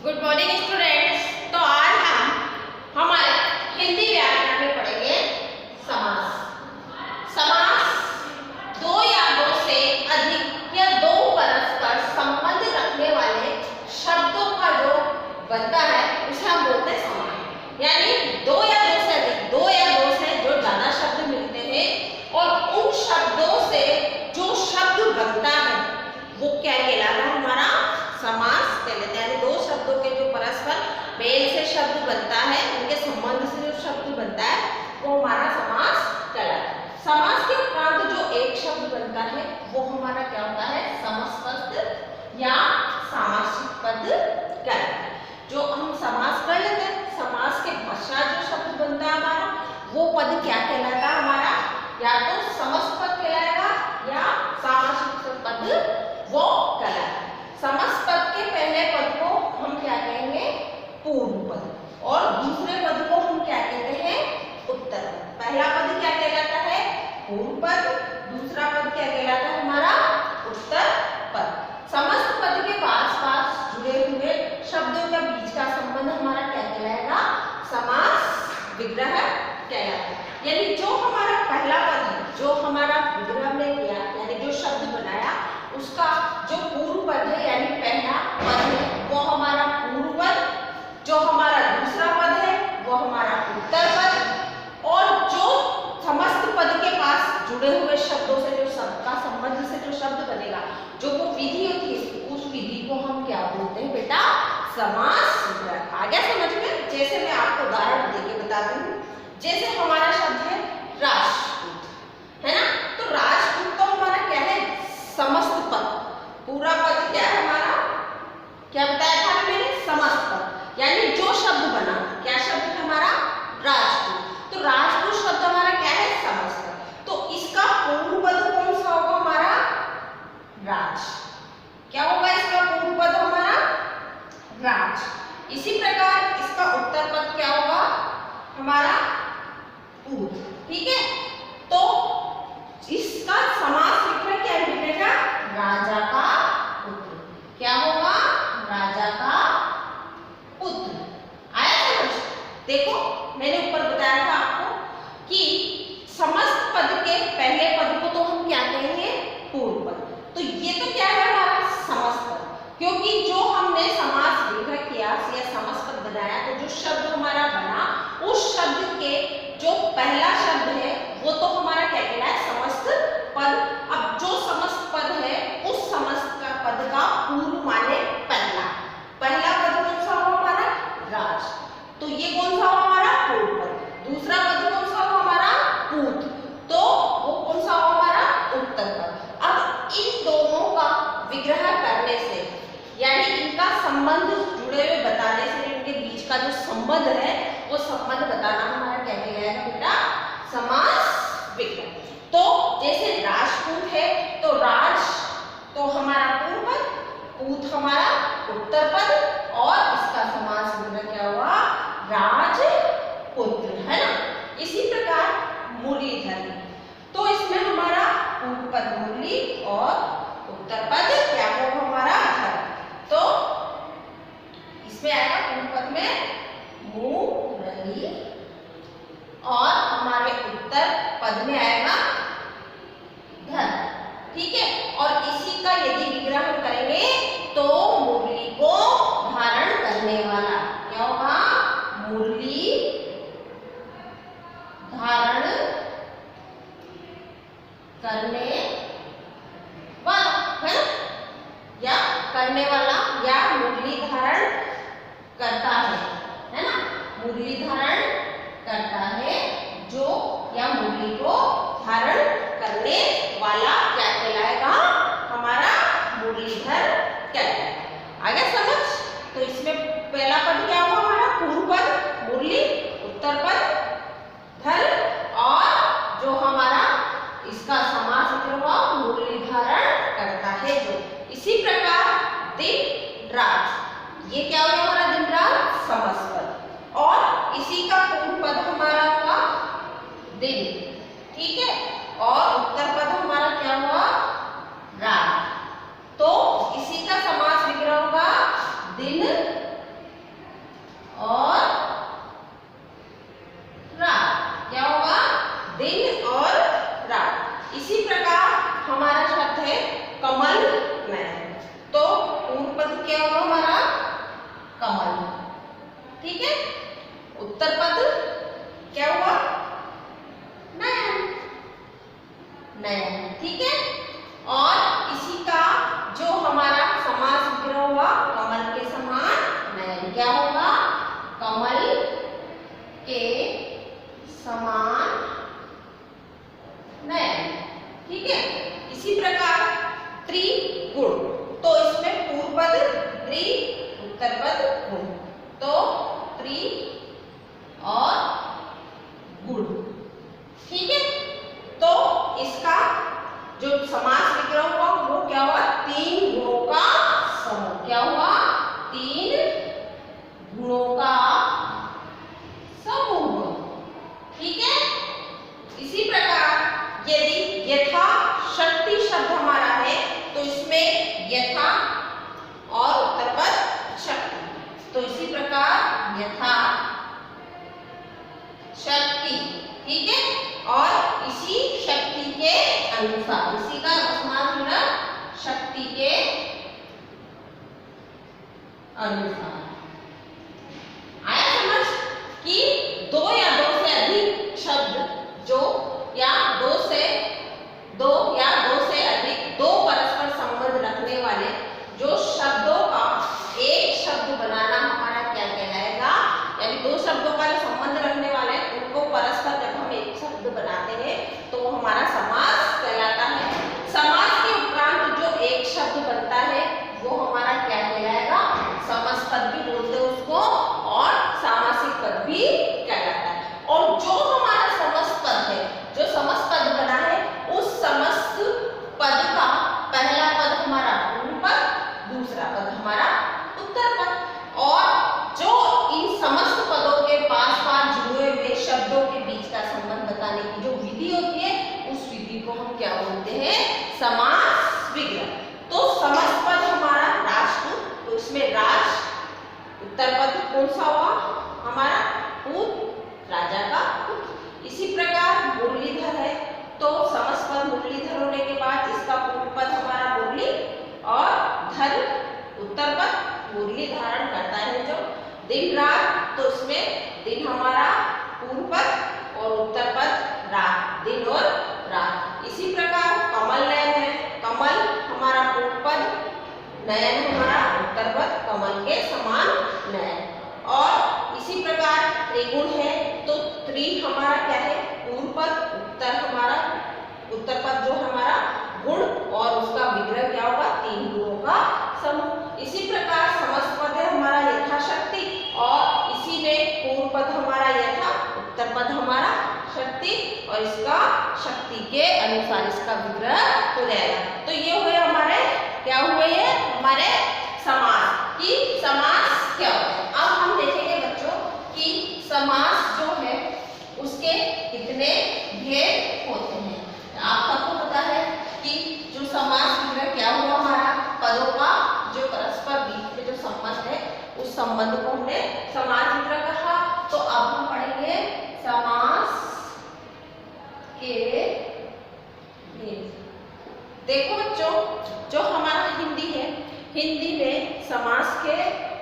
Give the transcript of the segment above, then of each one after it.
Good morning students. तो आज हम हमारे हिंदी व्याकरण में पढ़ेंगे समास। समास दो या दो से अधिक या दो परस्पर संबंध रखने वाले शब्दों का जो बनता है उसे हम बोलते हैं समास। यानी दो या दो से अधिक, दो या दो से जो ज्यादा शब्द मिलते हैं और उन शब्दों से जो शब्द बनता है वो क्या कहलाता है? हमारा समास कहलाता है। दो शब्दों के जो परस्पर मेल से शब्द बनता है, उनके संबंध से जो शब्द बनता है वो हमारा समास कहलाता है। समास के उपरांत जो एक शब्द बनता है वो हमारा क्या होता है? समासपद या सामासिक पद कहलाता है। जो हम समास कर लेते हैं, समास के पश्चात जो शब्द बनता है हमारा वो पद क्या कहलाता है? हमारा या तो समासपद कहलाएगा या सामासिक पद वो कहलाता है। समासपद के पहले पद को हम क्या कहेंगे? पूर्व पद। और दूसरे पद को हम क्या कहते हैं? उत्तर पद। पहला पद क्या कहलाता है? पूर्व पद। दूसरा पद क्या कहलाता है? हमारा उत्तर पद। समस्त पद के पास पास जुड़े हुए शब्दों के बीच का संबंध हमारा क्या कहलाएगा? समास विग्रह कहलाता है। यानी जो हमारा पहला पद है, जो हमारा विग्रह में किया यानी जो शब्द बनाया उसका जो पूर्व पद है यानी पहला पद है वो हमारा पूर्व पद, जो हमारा दूसरा पद है वो हमारा उत्तर पद, और जो समस्त पद के पास जुड़े हुए शब्दों से जो शब्द का संबंध से जो शब्द बनेगा, जो वो विधि होती है, उस विधि को हम क्या बोलते हैं बेटा? समास विग्रह। आ गया समझ में? जैसे मैं आपको उदाहरण देके बताती हूँ। जैसे हमारा शब्द है राजपूत, है ना? तो राजपूत तो हमारा क्या है? समस्त पद। पूरा पद क्या है हमारा? क्या बताया था मैंने? समस्त पद। यानी जो शब्द बना, क्या शब्द है हमारा? राजपूत। तो राजपूत शब्द हमारा क्या है? समस्त पद। तो इसका पूर्व पद कौन सा होगा हमारा? राज। क्या होगा इसका पूर्व पद हमारा? राज। इसी प्रकार इसका उत्तर पद क्या होगा हमारा? पूत। ठीक है? तो इसका समास विग्रह क्या लिखेगा? राजा का पुत्र। क्या होगा? राजा का पुत्र। आया समझ? देखो मैंने ऊपर बताया था आपको कि समस्त पद के पहले पद को तो हम क्या कहेंगे? पूर्व पद। तो ये तो क्या है हमारा? समस्त पद। क्योंकि जो हमने समास विग्रह किया या समासपद बनाया तो जो शब्द हमारा बना उस शब्द के जो पहला शब्द है वो तो हमारा क्या कहलाए? समस्त पद। अब जो समस्त पद है उस समस्त का पद का पूर्व माने पहला। पहला पद कौन सा हुआ हमारा? राज। तो ये कौन सा हुआ हमारा? पूर्व पद। दूसरा पद कौन सा हुआ हमारा? पूत। तो वो कौन सा हुआ हमारा? उत्तर पद। अब इन दोनों का विग्रह करने से यानी इनका संबंध जुड़े हुए बताने से, इनके बीच का जो संबंध है वो संबंध बताना हमारा क्या कहलाएगा बेटा? समास विग्रह। तो जैसे राजपूत है तो राज तो हमारा पूर्व पद, पूत हमारा उत्तर पद, और इसका समास विग्रह क्या हुआ? राजपुत्र, है ना? इसी प्रकार मुरलीधर, तो इसमें हमारा पूर्व पद मुरली और उत्तर पद क्या होगा हमारा? धर। तो इसमें आएगा पूर्व पद में मुरली और हमारे उत्तर पद में आएगा धन। ठीक है? और इसी का यदि विग्रह हम करेंगे तो मुरली को धारण करने वाला क्या होगा? मुरली धारण करने वाला, है ना? या करने वाला या मुरली धारण करता है ना? मुरली धारण करता है जो या मुरली को धारण करने वाला क्या कहलाएगा? हमारा मुरलीधर कहलाएगा। आ गया समझ? तो इसमें पहला पद क्या हुआ हमारा? पूर्व पद मुरली, उत्तर पद धर, और जो हमारा इसका समास हुआ मुरली धारण करता है जो। इसी प्रकार दिन रात, ये क्या होगा हमारा? दिन रात समस्त पद, और इसी का पूर्व पद हमारा हुआ दिन। ठीक है? और उत्तर पद हमारा क्या हुआ? रात। तो इसी का समास विग्रह होगा दिन क्या होगा? कमल के समान नयन। ठीक है। इसी प्रकार त्रिगुण, तो इसमें पूर्व पद त्रि, उत्तर पद गुण, तो त्रि और गुण। ठीक है। तो इसका जो समास विग्रह हुआ वो क्या हुआ? तीन गुणों का समूह। क्या हुआ? तीन गुणों का समूह। ठीक है। इसी प्रकार यदि यथा शक्ति शब्द हमारा है तो इसमें यथा और उत्तर पद शक्ति, तो इसी प्रकार यथा शक्ति। ठीक है। और इसी शक्ति के अनुसार, इसी का समास होना शक्ति के अनुसार। आया समझ कि दो या दो से अधिक शब्द जो या दो से अधिक दो परस्पर संबंध रखने वाले जो शब्दों का एक शब्द बनाना हमारा क्या कहलाएगा? यानी दो शब्दों का जो संबंध रखने वाले उनको परस्पर जब हम एक शब्द बनाते हैं तो वो हमारा समास कहलाता है। समास के उपरांत जो एक शब्द बनता है वो हमारा क्या कहलाएगा? समास पद भी बोलते हैं उसको, और सामासिक पद भी कहलाता है। और जो हमारा समस्त पद है, जो समस्त पद बना है, उस समस्त पद का पहला पद हमारा पूर्व पद, दूसरा पद हमारा उत्तर पद। और जो इन समस्त पदों के पास पास जुड़े हुए शब्दों के बीच का संबंध बताने की जो विधि होती है, उस विधि को हम क्या बोलते हैं? समास विग्रह। तो समस्त पद हमारा राष्ट्र, तो इसमें राज उत्तर पद कौन सा हुआ? हमारा पुत्र, राजा का पुत्र। इसी प्रकार मुरलीधर है तो समस्त पद मुरलीधर होने के बाद इसका पूर्व पद हमारा मुरली और धर, उत्तर पद मुरली धारण करता है। जो दिन रात, तो इसमें दिन हमारा पूर्व पद और उत्तर पद रात, दिन और रात। इसी प्रकार कमल नयन है, कमल हमारा पूर्व पद, नयन हमारा उत्तर पद, कमल के समान नयन। और इसी प्रकार त्रिगुण है तो त्रि हमारा क्या है? पूर्व पद, उत्तर हमारा उत्तर पद जो हमारा गुण, और उसका विग्रह क्या होगा? तीन गुणों का समूह। इसी प्रकार समस्त पद है हमारा यथाशक्ति, और इसी में पूर्व पद हमारा यथा, उत्तर पद हमारा शक्ति, और इसका शक्ति के अनुसार इसका विग्रह हो जाएगा। तो ये हुए हमारे क्या हुए? ये हमारे समास। कि समास क्या होता है? अब हम देखेंगे बच्चों कि समास जो है उसके कितने भेद होते हैं। आप सबको पता है कि जो समास विग्रह क्या हुआ? हमारा पदों का जो परस्पर बीच में जो संबंध है उस संबंध को हमने समास विग्रह कहा। तो अब हम पढ़ेंगे समास के भेद। देखो बच्चों, जो हमारा हिंदी है, हिंदी में समास के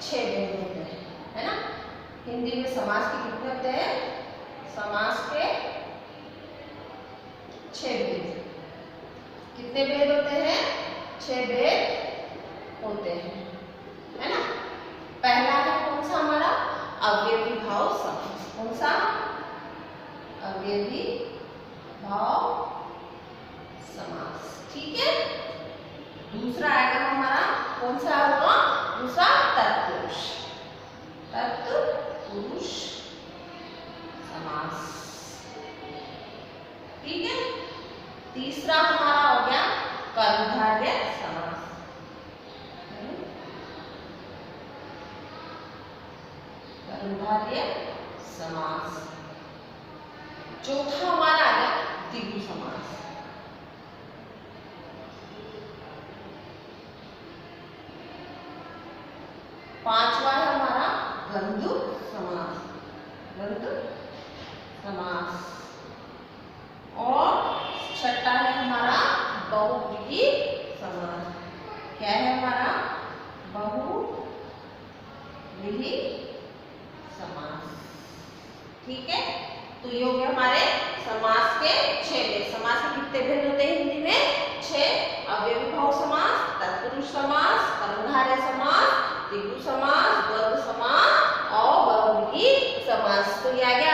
6 भेद होते हैं, है ना? हिंदी में समास के कितने होते हैं? समास के 6 भेद। कितने भेद होते हैं? 6 भेद होते हैं, है ना? पहला है कौन सा हमारा? अवयवी भाव समास। कौन सा? अवयवी भाव समास। ठीक है। दूसरा आएगा हमारा कौन सा होगा? दूसरा तत्पुरुष, तत्पुरुष समास। ठीक है। तीसरा हमारा हो गया कर्मधारय समास। कर्मधारय समास। चौथा हमारा आ गया द्विगु समास। पांचवा है हमारा द्वंद्व समास, द्वंद्व समास। और छठा है हमारा बहुव्रीहि समास। क्या है हमारा? बहुव्रीहि समास। ठीक है। तो ये हो गया हमारे समास के 6 भेद। समास के कितने भेद होते हैं हिंदी में? 6। अवयवी भाव समास, तत्पुरुष समास, कर्मधारय समास, द्विगु समास, द्वंद्व समास समास। तो ये आ गया